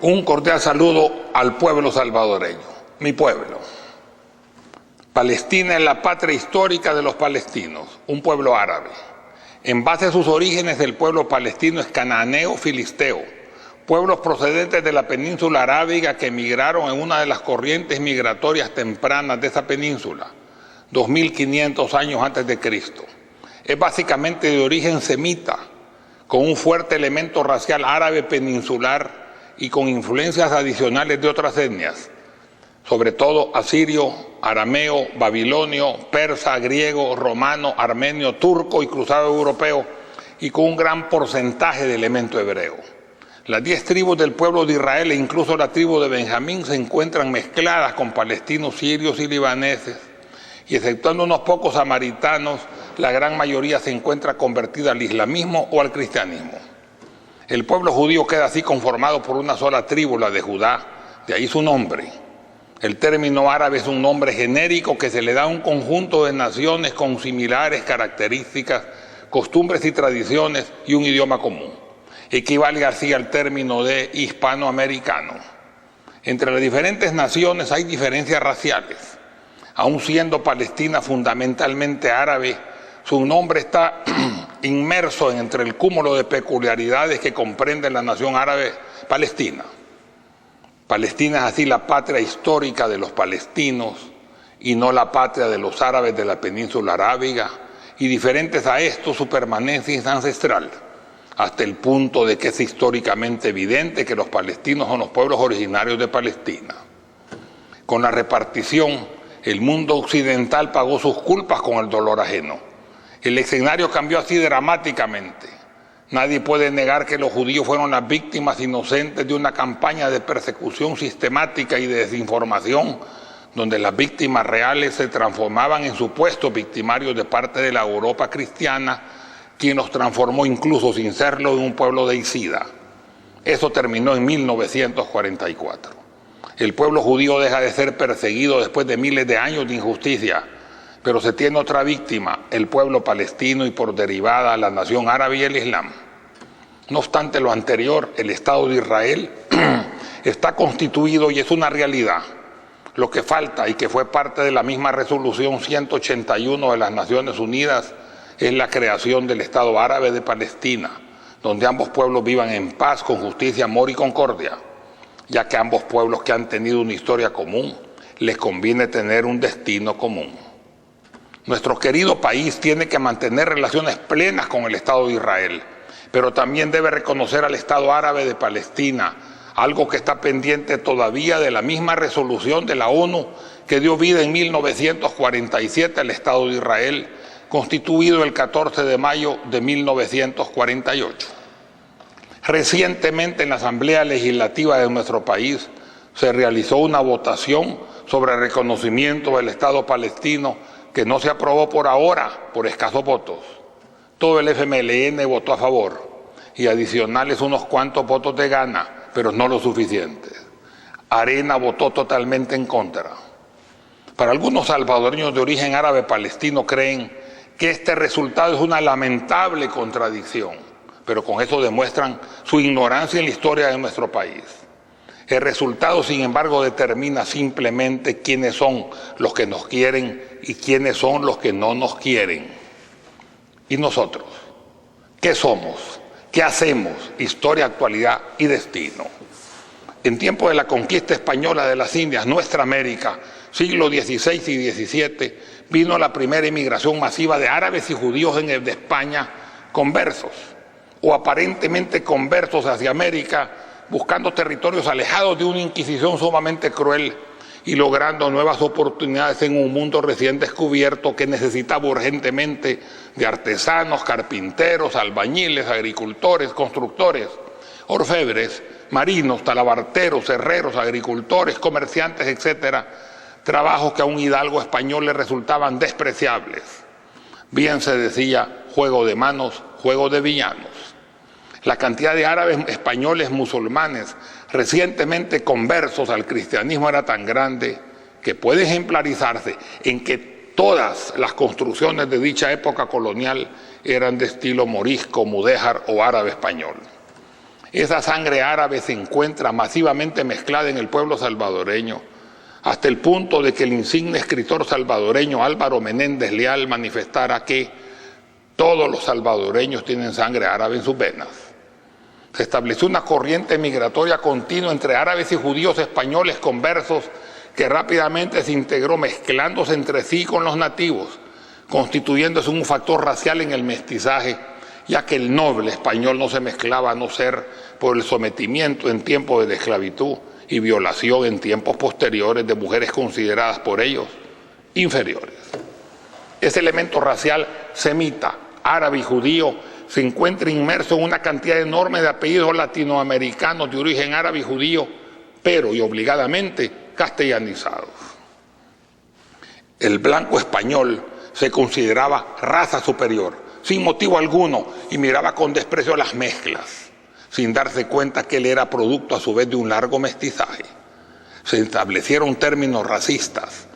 Un cordial saludo al pueblo salvadoreño, mi pueblo. Palestina es la patria histórica de los palestinos, un pueblo árabe. En base a sus orígenes, el pueblo palestino es cananeo-filisteo, pueblos procedentes de la península arábiga que emigraron en una de las corrientes migratorias tempranas de esa península, 2500 años antes de Cristo. Es básicamente de origen semita, con un fuerte elemento racial árabe peninsular y con influencias adicionales de otras etnias, sobre todo asirio, arameo, babilonio, persa, griego, romano, armenio, turco y cruzado europeo, y con un gran porcentaje de elemento hebreo. Las 10 tribus del pueblo de Israel e incluso la tribu de Benjamín se encuentran mezcladas con palestinos, sirios y libaneses, y exceptuando unos pocos samaritanos, la gran mayoría se encuentra convertida al islamismo o al cristianismo. El pueblo judío queda así conformado por una sola tribu, la de Judá, de ahí su nombre. El término árabe es un nombre genérico que se le da a un conjunto de naciones con similares características, costumbres y tradiciones y un idioma común. Equivale así al término de hispanoamericano. Entre las diferentes naciones hay diferencias raciales. Aun siendo Palestina fundamentalmente árabe, su nombre está inmerso entre el cúmulo de peculiaridades que comprende la nación árabe Palestina. Palestina es así la patria histórica de los palestinos y no la patria de los árabes de la península arábiga, y diferentes a esto su permanencia es ancestral, hasta el punto de que es históricamente evidente que los palestinos son los pueblos originarios de Palestina. Con la repartición, el mundo occidental pagó sus culpas con el dolor ajeno. El escenario cambió así dramáticamente. Nadie puede negar que los judíos fueron las víctimas inocentes de una campaña de persecución sistemática y de desinformación, donde las víctimas reales se transformaban en supuestos victimarios de parte de la Europa cristiana, quien los transformó incluso sin serlo en un pueblo deicida. Eso terminó en 1944. El pueblo judío deja de ser perseguido después de miles de años de injusticia, pero se tiene otra víctima, el pueblo palestino y por derivada la nación árabe y el Islam. No obstante lo anterior, el Estado de Israel está constituido y es una realidad. Lo que falta y que fue parte de la misma resolución 181 de las Naciones Unidas es la creación del Estado árabe de Palestina, donde ambos pueblos vivan en paz, con justicia, amor y concordia, ya que ambos pueblos que han tenido una historia común les conviene tener un destino común. Nuestro querido país tiene que mantener relaciones plenas con el Estado de Israel, pero también debe reconocer al Estado árabe de Palestina, algo que está pendiente todavía de la misma resolución de la ONU que dio vida en 1947 al Estado de Israel, constituido el 14 de mayo de 1948. Recientemente en la Asamblea Legislativa de nuestro país se realizó una votación sobre el reconocimiento del Estado palestino que no se aprobó por ahora por escasos votos. Todo el FMLN votó a favor y adicionales unos cuantos votos de Gana, pero no lo suficientes. Arena votó totalmente en contra. Para algunos salvadoreños de origen árabe palestino creen que este resultado es una lamentable contradicción, pero con eso demuestran su ignorancia en la historia de nuestro país. El resultado, sin embargo, determina simplemente quiénes son los que nos quieren y quiénes son los que no nos quieren. ¿Y nosotros? ¿Qué somos? ¿Qué hacemos? Historia, actualidad y destino. En tiempo de la conquista española de las Indias, nuestra América, siglo XVI y XVII, vino la primera inmigración masiva de árabes y judíos de España conversos, o aparentemente conversos hacia América, buscando territorios alejados de una inquisición sumamente cruel y logrando nuevas oportunidades en un mundo recién descubierto que necesitaba urgentemente de artesanos, carpinteros, albañiles, agricultores, constructores, orfebres, marinos, talabarteros, herreros, agricultores, comerciantes, etcétera, trabajos que a un hidalgo español le resultaban despreciables. Bien se decía, juego de manos, juego de villanos. La cantidad de árabes españoles musulmanes recientemente conversos al cristianismo era tan grande que puede ejemplarizarse en que todas las construcciones de dicha época colonial eran de estilo morisco, mudéjar o árabe español. Esa sangre árabe se encuentra masivamente mezclada en el pueblo salvadoreño, hasta el punto de que el insigne escritor salvadoreño Álvaro Menéndez Leal manifestara que todos los salvadoreños tienen sangre árabe en sus venas. Se estableció una corriente migratoria continua entre árabes y judíos españoles conversos que rápidamente se integró mezclándose entre sí con los nativos, constituyéndose un factor racial en el mestizaje, ya que el noble español no se mezclaba a no ser por el sometimiento en tiempos de la esclavitud y violación en tiempos posteriores de mujeres consideradas por ellos inferiores. Ese elemento racial semita, árabe y judío se encuentra inmerso en una cantidad enorme de apellidos latinoamericanos de origen árabe y judío, pero y obligadamente castellanizados. El blanco español se consideraba raza superior, sin motivo alguno, y miraba con desprecio las mezclas, sin darse cuenta que él era producto a su vez de un largo mestizaje. Se establecieron términos racistas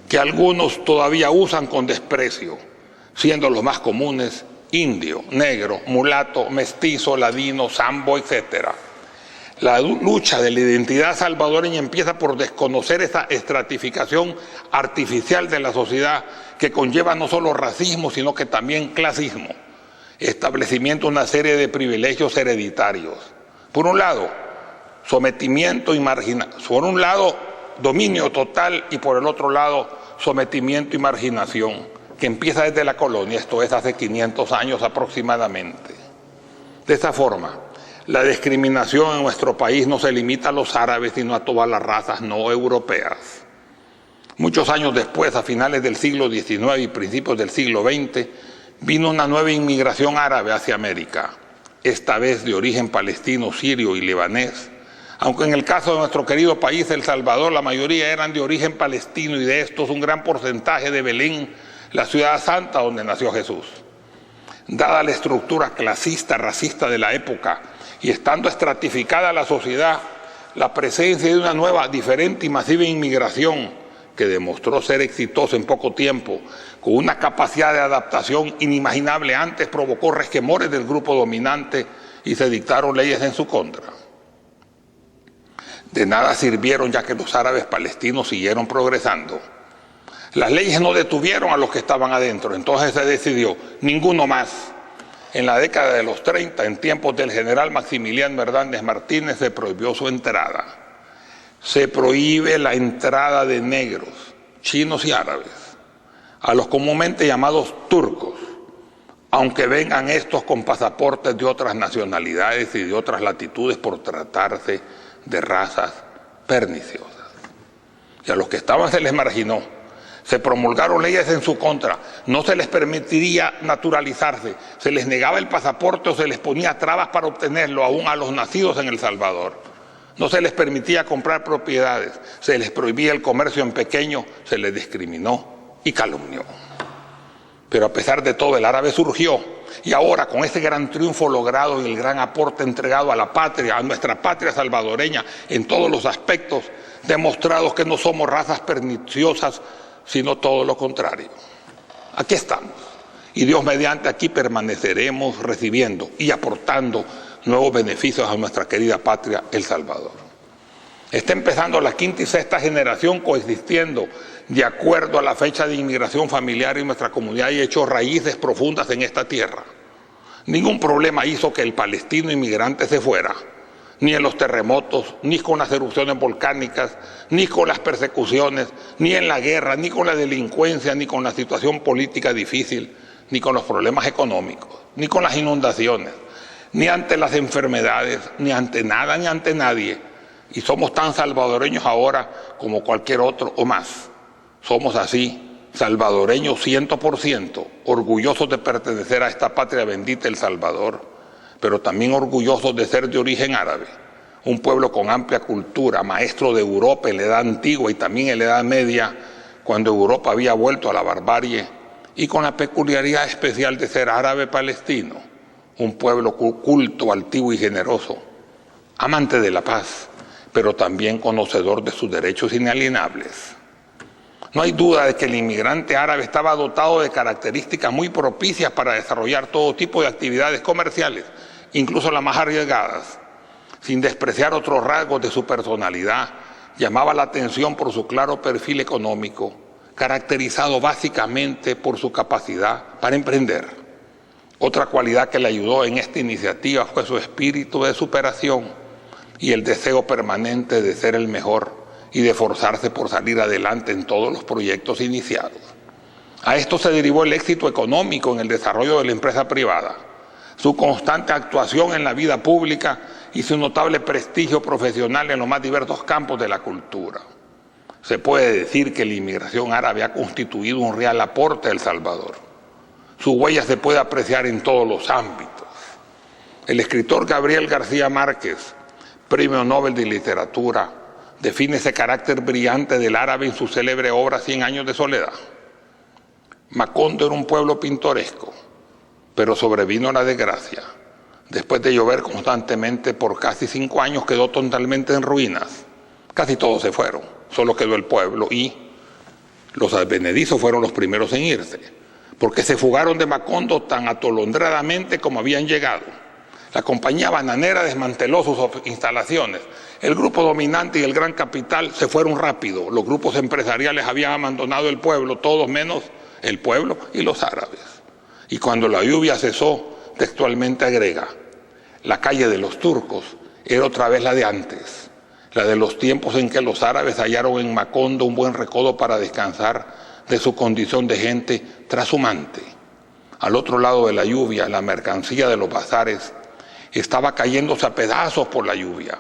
que algunos todavía usan con desprecio, siendo los más comunes indio, negro, mulato, mestizo, ladino, sambo, etc. La lucha de la identidad salvadoreña empieza por desconocer esa estratificación artificial de la sociedad que conlleva no solo racismo, sino que también clasismo, establecimiento de una serie de privilegios hereditarios. Por un lado, sometimiento y marginación. Por un lado, dominio total, y por el otro lado, sometimiento y marginación, que empieza desde la colonia, esto es hace 500 años aproximadamente. De esta forma, la discriminación en nuestro país no se limita a los árabes, sino a todas las razas no europeas. Muchos años después, a finales del siglo XIX y principios del siglo XX, vino una nueva inmigración árabe hacia América, esta vez de origen palestino, sirio y libanés, aunque en el caso de nuestro querido país, El Salvador, la mayoría eran de origen palestino y de estos un gran porcentaje de Belén, la ciudad santa donde nació Jesús. Dada la estructura clasista, racista de la época y estando estratificada la sociedad, la presencia de una nueva, diferente y masiva inmigración que demostró ser exitosa en poco tiempo, con una capacidad de adaptación inimaginable antes, provocó resquemores del grupo dominante y se dictaron leyes en su contra. De nada sirvieron, ya que los árabes palestinos siguieron progresando. Las leyes no detuvieron a los que estaban adentro, entonces se decidió, ninguno más. En la década de los 30, en tiempos del general Maximiliano Hernández Martínez, se prohibió su entrada. Se prohíbe la entrada de negros, chinos y árabes, a los comúnmente llamados turcos, aunque vengan estos con pasaportes de otras nacionalidades y de otras latitudes por tratarse de razas perniciosas. Y a los que estaban se les marginó. Se promulgaron leyes en su contra, no se les permitiría naturalizarse, se les negaba el pasaporte o se les ponía trabas para obtenerlo, aún a los nacidos en El Salvador. No se les permitía comprar propiedades, se les prohibía el comercio en pequeño, se les discriminó y calumnió. Pero a pesar de todo, el árabe surgió, y ahora con este gran triunfo logrado y el gran aporte entregado a la patria, a nuestra patria salvadoreña en todos los aspectos, demostrados que no somos razas perniciosas, sino todo lo contrario. Aquí estamos, y Dios mediante aquí permaneceremos recibiendo y aportando nuevos beneficios a nuestra querida patria, El Salvador. Está empezando la quinta y sexta generación coexistiendo de acuerdo a la fecha de inmigración familiar, y nuestra comunidad ha hecho raíces profundas en esta tierra. Ningún problema hizo que el palestino inmigrante se fuera, ni en los terremotos, ni con las erupciones volcánicas, ni con las persecuciones, ni en la guerra, ni con la delincuencia, ni con la situación política difícil, ni con los problemas económicos, ni con las inundaciones, ni ante las enfermedades, ni ante nada, ni ante nadie. Y somos tan salvadoreños ahora como cualquier otro o más. Somos así, salvadoreños 100%, orgullosos de pertenecer a esta patria bendita, El Salvador, pero también orgullosos de ser de origen árabe, un pueblo con amplia cultura, maestro de Europa en la Edad Antigua y también en la Edad Media, cuando Europa había vuelto a la barbarie, y con la peculiaridad especial de ser árabe palestino, un pueblo culto, altivo y generoso, amante de la paz, pero también conocedor de sus derechos inalienables. No hay duda de que el inmigrante árabe estaba dotado de características muy propicias para desarrollar todo tipo de actividades comerciales, incluso las más arriesgadas. sin despreciar otros rasgos de su personalidad, llamaba la atención por su claro perfil económico, caracterizado básicamente por su capacidad para emprender. Otra cualidad que le ayudó en esta iniciativa fue su espíritu de superación y el deseo permanente de ser el mejor y de esforzarse por salir adelante en todos los proyectos iniciados. A esto se derivó el éxito económico en el desarrollo de la empresa privada, su constante actuación en la vida pública y su notable prestigio profesional en los más diversos campos de la cultura. Se puede decir que la inmigración árabe ha constituido un real aporte a El Salvador. Su huella se puede apreciar en todos los ámbitos. El escritor Gabriel García Márquez, Premio Nobel de Literatura, define ese carácter brillante del árabe en su célebre obra 100 años de soledad. Macondo era un pueblo pintoresco, pero sobrevino la desgracia. Después de llover constantemente por casi 5 años quedó totalmente en ruinas. Casi todos se fueron, solo quedó el pueblo y los advenedizos fueron los primeros en irse, porque se fugaron de Macondo tan atolondradamente como habían llegado. La compañía bananera desmanteló sus instalaciones. El grupo dominante y el gran capital se fueron rápido. Los grupos empresariales habían abandonado el pueblo, todos menos el pueblo y los árabes. Y cuando la lluvia cesó, textualmente agrega, la calle de los turcos era otra vez la de antes, la de los tiempos en que los árabes hallaron en Macondo un buen recodo para descansar de su condición de gente trashumante. Al otro lado de la lluvia, la mercancía de los bazares estaba cayéndose a pedazos por la lluvia.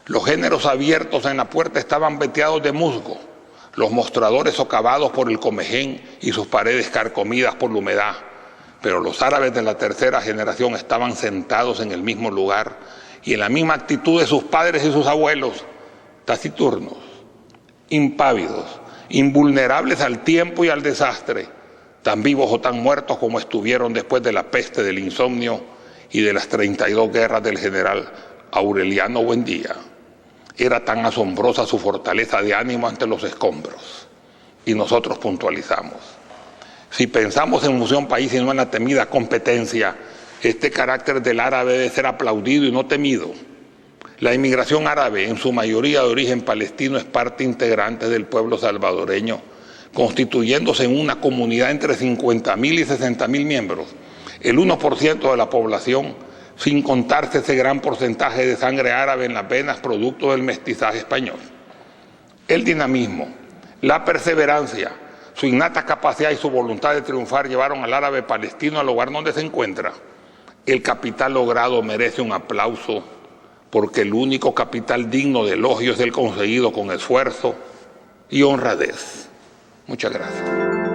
Los géneros abiertos en la puerta estaban veteados de musgo, los mostradores socavados por el comején y sus paredes carcomidas por la humedad. Pero los árabes de la tercera generación estaban sentados en el mismo lugar y en la misma actitud de sus padres y sus abuelos, taciturnos, impávidos, invulnerables al tiempo y al desastre, tan vivos o tan muertos como estuvieron después de la peste del insomnio y de las 32 guerras del general Aureliano Buendía. Era tan asombrosa su fortaleza de ánimo ante los escombros. Y nosotros puntualizamos. Si pensamos en Museo País y no en la temida competencia, este carácter del árabe debe ser aplaudido y no temido. La inmigración árabe, en su mayoría de origen palestino, es parte integrante del pueblo salvadoreño, constituyéndose en una comunidad entre 50.000 y 60.000 miembros, el 1% de la población, sin contarse ese gran porcentaje de sangre árabe en las venas producto del mestizaje español. El dinamismo, la perseverancia, su innata capacidad y su voluntad de triunfar llevaron al árabe palestino al lugar donde se encuentra. El capital logrado merece un aplauso porque el único capital digno de elogio es el conseguido con esfuerzo y honradez. Muchas gracias.